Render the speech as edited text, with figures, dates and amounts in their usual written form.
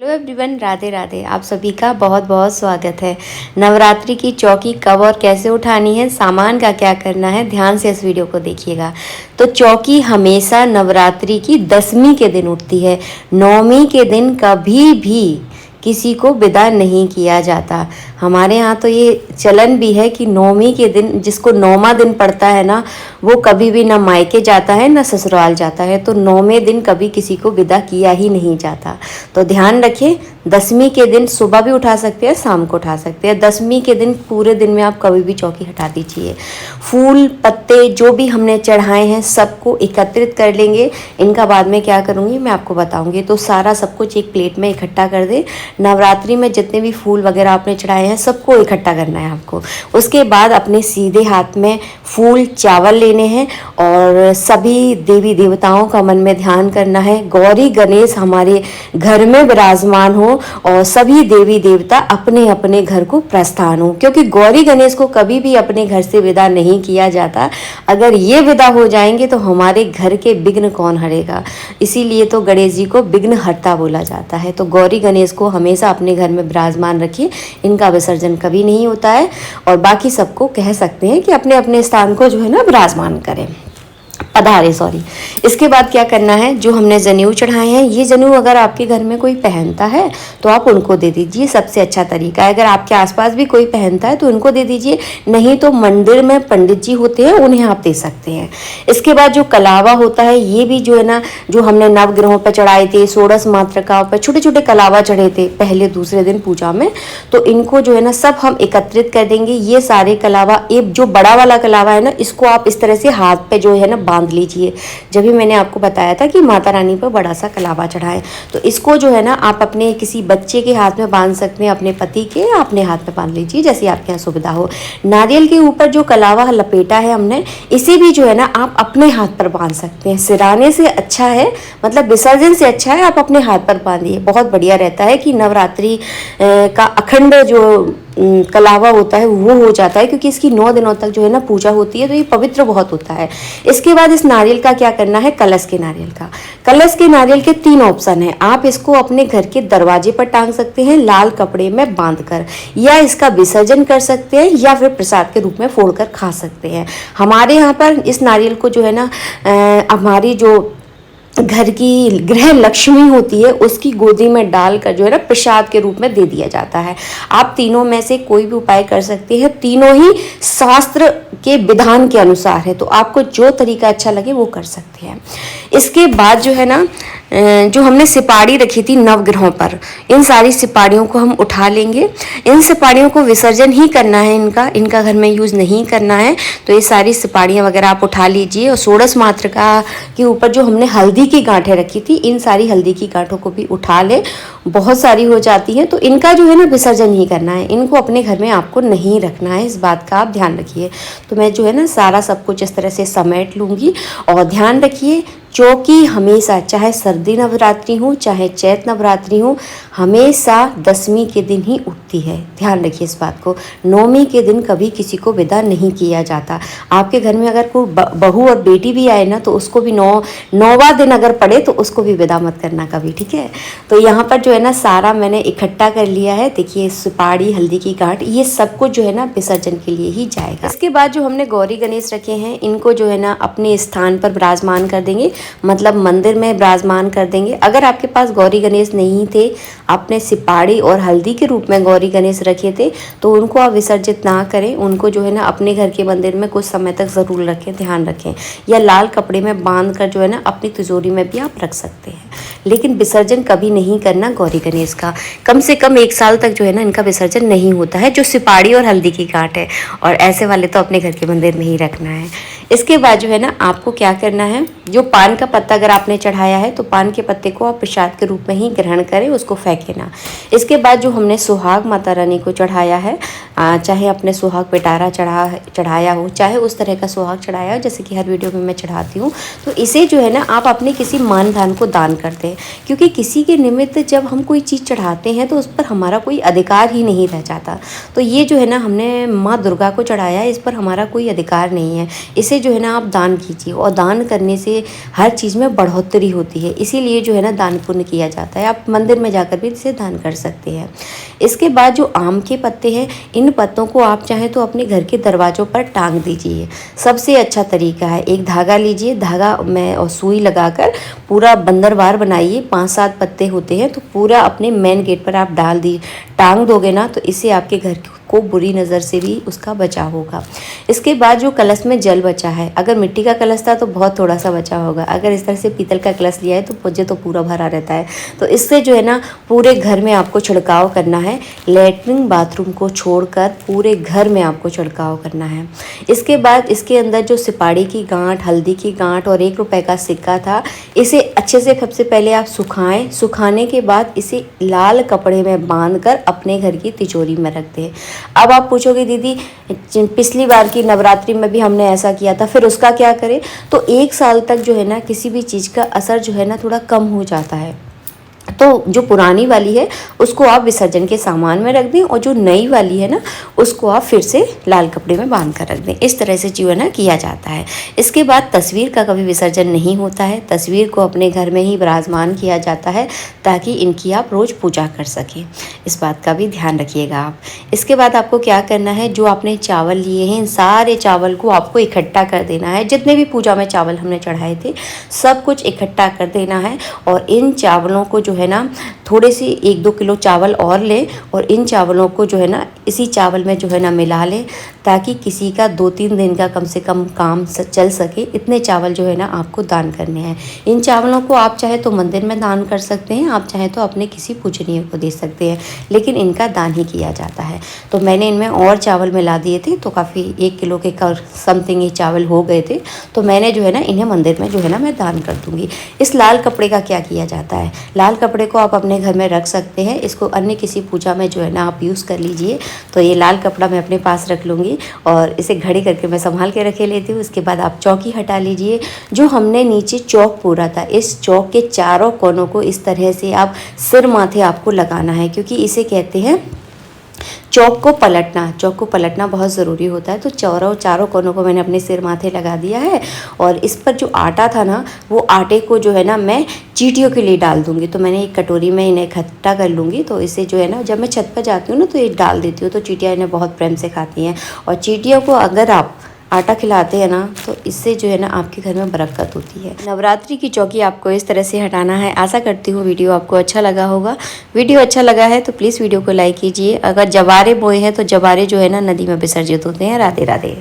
Hello everyone, Radhe Radhe. आप सभी का बहुत बहुत स्वागत है। नवरात्रि की चौकी कब और कैसे उठानी है, सामान का क्या करना है, ध्यान से इस वीडियो को देखिएगा। तो चौकी हमेशा नवरात्रि की 10वीं के दिन उठती है। 9वीं के दिन कभी भी किसी को विदा नहीं किया जाता। हमारे यहाँ तो ये चलन भी है कि 9वीं के दिन, जिसको 9वां दिन पड़ता है ना, वो कभी भी ना मायके जाता है ना ससुराल जाता है। तो 9वें दिन कभी किसी को विदा किया ही नहीं जाता। तो ध्यान रखिए, 10वीं के दिन सुबह भी उठा सकते हैं, शाम को उठा सकते हैं। 10वीं के दिन पूरे दिन में आप कभी भी चौकी हटा दीजिए। फूल पत्ते जो भी हमने चढ़ाए हैं सबको एकत्रित कर लेंगे। इनका बाद में क्या करूँगी मैं आपको बताऊँगी। तो सारा सब कुछ एक प्लेट में इकट्ठा कर दे। नवरात्रि में जितने भी फूल वगैरह आपने चढ़ाए हैं सबको इकट्ठा करना है आपको। उसके बाद अपने सीधे हाथ में फूल चावल लेने हैं और सभी देवी देवताओं का मन में ध्यान करना है। गौरी गणेश हमारे घर में विराजमान हो और सभी देवी देवता अपने अपने घर को प्रस्थान हो, क्योंकि गौरी गणेश को कभी भी अपने घर से विदा नहीं किया जाता। अगर ये विदा हो जाएंगे तो हमारे घर के विघ्न कौन हरेगा। इसीलिए तो गणेश जी को विघ्न हरता बोला जाता है। तो गौरी गणेश को हमेशा अपने घर में विराजमान रखिए, इनका विसर्जन कभी नहीं होता है। और बाकी सबको कह सकते हैं कि अपने अपने स्थान को जो है ना विराजमान करें, पधारे, सॉरी। इसके बाद क्या करना है, जो हमने जनेऊ चढ़ाए हैं, ये जनेऊ अगर आपके घर में कोई पहनता है तो आप उनको दे दीजिए, सबसे अच्छा तरीका है। अगर आपके आसपास भी कोई पहनता है तो उनको दे दीजिए, नहीं तो मंदिर में पंडित जी होते हैं उन्हें आप दे सकते हैं। इसके बाद जो कलावा होता है, ये भी जो है ना, जो हमने नवग्रहों पर चढ़ाए थे, षोडश मातृकाओं पर छोटे छोटे कलावा चढ़े थे पहले दूसरे दिन पूजा में, तो इनको जो है ना सब हम एकत्रित कर देंगे। ये सारे कलावा, एक जो बड़ा वाला कलावा है ना, इसको आप इस तरह से हाथ पे जो है ना बांध लीजिए। जब भी मैंने आपको बताया था कि माता रानी पर बड़ा सा कलावा चढ़ाए, तो इसको जो है ना आप अपने किसी बच्चे के हाथ में बांध सकते हैं, अपने पति के अपने हाथ में बांध लीजिए, जैसे आपके यहाँ सुविधा हो। नारियल के ऊपर जो कलावा लपेटा है हमने, इसे भी जो है ना आप अपने हाथ पर बांध सकते हैं। सिराने से अच्छा है, मतलब विसर्जन से अच्छा है, आप अपने हाथ पर बांधिए, बहुत बढ़िया रहता है कि नवरात्रि का अखंड जो कलावा होता है वो हो जाता है, क्योंकि इसकी 9 दिनों तक जो है ना पूजा होती है, तो ये पवित्र बहुत होता है। इसके बाद इस नारियल का क्या करना है, कलश के नारियल का। कलश के नारियल के 3 ऑप्शन है। आप इसको अपने घर के दरवाजे पर टांग सकते हैं लाल कपड़े में बांधकर, या इसका विसर्जन कर सकते हैं, या फिर प्रसाद के रूप में फोड़कर खा सकते हैं। हमारे यहाँ पर इस नारियल को जो है ना हमारी जो घर की गृह लक्ष्मी होती है उसकी गोदी में डालकर जो है ना प्रसाद के रूप में दे दिया जाता है। आप तीनों में से कोई भी उपाय कर सकते हैं, तीनों ही शास्त्र के विधान के अनुसार है, तो आपको जो तरीका अच्छा लगे वो कर सकते हैं। इसके बाद जो है ना, जो हमने सिपाड़ी रखी थी नवग्रहों पर, इन सारी सिपाड़ियों को हम उठा लेंगे। इन सिपाड़ियों को विसर्जन ही करना है, इनका घर में यूज़ नहीं करना है। तो ये सारी सिपाड़ियाँ वगैरह आप उठा लीजिए। और षोडश मातृका के ऊपर जो हमने हल्दी की गांठें रखी थी, इन सारी हल्दी की गांठों को भी उठा ले, बहुत सारी हो जाती हैं, तो इनका जो है ना विसर्जन ही करना है, इनको अपने घर में आपको नहीं रखना है, इस बात का आप ध्यान रखिए। तो मैं जो है ना सारा सब कुछ इस तरह से समेट लूँगी। और ध्यान रखिए, चौकी हमेशा, चाहे सर्दी नवरात्रि हो चाहे चैत नवरात्रि हो, हमेशा 10वीं के दिन ही उठती है। ध्यान रखिए इस बात को। 9वीं के दिन कभी किसी को विदा नहीं किया जाता। आपके घर में अगर कोई बहू और बेटी भी आए ना, तो उसको भी 9वां दिन अगर पड़े तो उसको भी विदा मत करना कभी, ठीक है। तो यहाँ पर जो है ना सारा मैंने इकट्ठा कर लिया है। देखिए, सुपारी, हल्दी की गांठ, ये सब कुछ जो है ना विसर्जन के लिए ही जाएगा। इसके बाद जो हमने गौरी गणेश रखे हैं, इनको जो है ना अपने स्थान पर विराजमान कर देंगे, मतलब मंदिर में विराजमान कर देंगे। अगर आपके पास गौरी गणेश नहीं थे, आपने सिपाड़ी और हल्दी के रूप में गौरी गणेश रखे थे, तो उनको आप विसर्जित ना करें। उनको जो है ना अपने घर के मंदिर में कुछ समय तक ज़रूर रखें, ध्यान रखें, या लाल कपड़े में बांध कर जो है ना अपनी तिजोरी में भी आप रख सकते हैं। लेकिन विसर्जन कभी नहीं करना गौरी गणेश का। कम से कम 1 साल तक जो है ना इनका विसर्जन नहीं होता है, जो सिपाड़ी और हल्दी की गांठ है। और ऐसे वाले तो अपने घर के मंदिर में ही रखना है। इसके बाद जो है ना आपको क्या करना है, जो पान का पत्ता अगर आपने चढ़ाया है तो पान के पत्ते को आप प्रसाद के रूप में ही ग्रहण करें, उसको फेंके ना। इसके बाद जो हमने सुहाग माता रानी को चढ़ाया है, चाहे अपने सुहाग पिटारा चढ़ाया हो, चाहे उस तरह का सुहाग चढ़ाया हो जैसे कि हर वीडियो में मैं चढ़ाती हूँ, तो इसे जो है ना आप अपने किसी मान धान को दान कर दें। है, क्योंकि किसी के निमित्त जब हम कोई चीज़ चढ़ाते हैं तो उस पर हमारा कोई अधिकार ही नहीं रह जाता। तो ये जो है ना हमने माँ दुर्गा को चढ़ाया है, इस पर हमारा कोई अधिकार नहीं है। इसे जो है ना आप दान कीजिए, और दान करने से हर चीज़ में बढ़ोतरी होती है, इसीलिए जो है ना दान पुण्य किया जाता है। आप मंदिर में जाकर भी इसे दान कर सकते हैं। इसके बाद जो आम के पत्ते हैं, इन पत्तों को आप चाहें तो अपने घर के दरवाज़ों पर टांग दीजिए। सबसे अच्छा तरीका है, एक धागा लीजिए, धागा में और सुई लगाकर पूरा बंदरवार बनाइए। 5-7 पत्ते होते हैं, तो पूरा अपने मेन गेट पर आप डाल दी टांग दोगे ना, तो इससे आपके घर को बुरी नज़र से भी उसका बचाव होगा। इसके बाद जो कलश में जल बचा है, अगर मिट्टी का कलश था तो बहुत थोड़ा सा बचा होगा, अगर इस तरह से पीतल का कलश लिया है तो मुझे तो पूरा भरा रहता है। तो इससे जो है ना पूरे घर में आपको छिड़काव करना है, लेटरिन बाथरूम को छोड़कर पूरे घर में आपको छिड़काव करना है। इसके बाद इसके अंदर जो सिपाड़ी की गांठ, हल्दी की गांठ और 1 रुपए का सिक्का था, इसे अच्छे से सबसे पहले आप सुखाएं। सुखाने के बाद इसे लाल कपड़े में बांधकर अपने घर की तिजोरी में रख दें। अब आप पूछोगे दीदी पिछली बार की नवरात्रि में भी हमने ऐसा किया था, फिर उसका क्या करें? तो 1 साल तक जो है ना किसी भी चीज़ का असर जो है ना थोड़ा कम हो जाता है। तो जो पुरानी वाली है उसको आप विसर्जन के सामान में रख दें, और जो नई वाली है ना उसको आप फिर से लाल कपड़े में बांध कर रख दें। इस तरह से जो है ना किया जाता है। इसके बाद तस्वीर का कभी विसर्जन नहीं होता है, तस्वीर को अपने घर में ही विराजमान किया जाता है ताकि इनकी आप रोज़ पूजा कर सकें। इस बात का भी ध्यान रखिएगा आप। इसके बाद आपको क्या करना है, जो आपने चावल लिए हैं इन सारे चावल को आपको इकट्ठा कर देना है। जितने भी पूजा में चावल हमने चढ़ाए थे सब कुछ इकट्ठा कर देना है, और इन चावलों को जो है ना थोड़े से 1-2 किलो चावल और लें, और इन चावलों को जो है ना इसी चावल में जो है ना मिला लें, ताकि किसी का 2-3 दिन का कम से कम काम चल सके। इतने चावल जो है ना आपको दान करने हैं। इन चावलों को आप चाहे तो मंदिर में दान कर सकते हैं, आप चाहे तो अपने किसी पूजनीय को दे सकते हैं, लेकिन इनका दान ही किया जाता है। तो मैंने इनमें और चावल मिला दिए थे, तो काफ़ी 1 किलो के समथिंग ये चावल हो गए थे। तो मैंने जो है ना इन्हें मंदिर में जो है ना मैं दान कर दूँगी। इस लाल कपड़े का क्या किया जाता है, लाल कपड़े को आप अपने घर में रख सकते हैं, इसको अन्य किसी पूजा में जो है ना आप यूज़ कर लीजिए। तो ये लाल कपड़ा मैं अपने पास रख लूँगी, और इसे घड़ी करके मैं संभाल के रखे लेती हूँ। उसके बाद आप चौकी हटा लीजिए। जो हमने नीचे चौक पूरा था, इस चौक के चारों कोनों को इस तरह से आप सिर माथे आपको लगाना है, क्योंकि इसे कहते हैं चौक को पलटना। चौक को पलटना बहुत ज़रूरी होता है। तो चारों कोनों को मैंने अपने सिर माथे लगा दिया है, और इस पर जो आटा था ना वो आटे को जो है ना मैं चींटियों के लिए डाल दूँगी। तो मैंने एक कटोरी में इन्हें इकट्ठा कर लूँगी। तो इसे जो है ना जब मैं छत पर जाती हूँ ना तो ये डाल देती हूँ, तो चींटियाँ इन्हें बहुत प्रेम से खाती हैं। और चींटियों को अगर आप आटा खिलाते हैं ना तो इससे जो है ना आपके घर में बरकत होती है। नवरात्रि की चौकी आपको इस तरह से हटाना है। आशा करती हूँ वीडियो आपको अच्छा लगा होगा। वीडियो अच्छा लगा है तो प्लीज़ वीडियो को लाइक कीजिए। अगर जवारे बोए हैं तो जवारे जो है ना नदी में विसर्जित होते हैं। राधे राधे।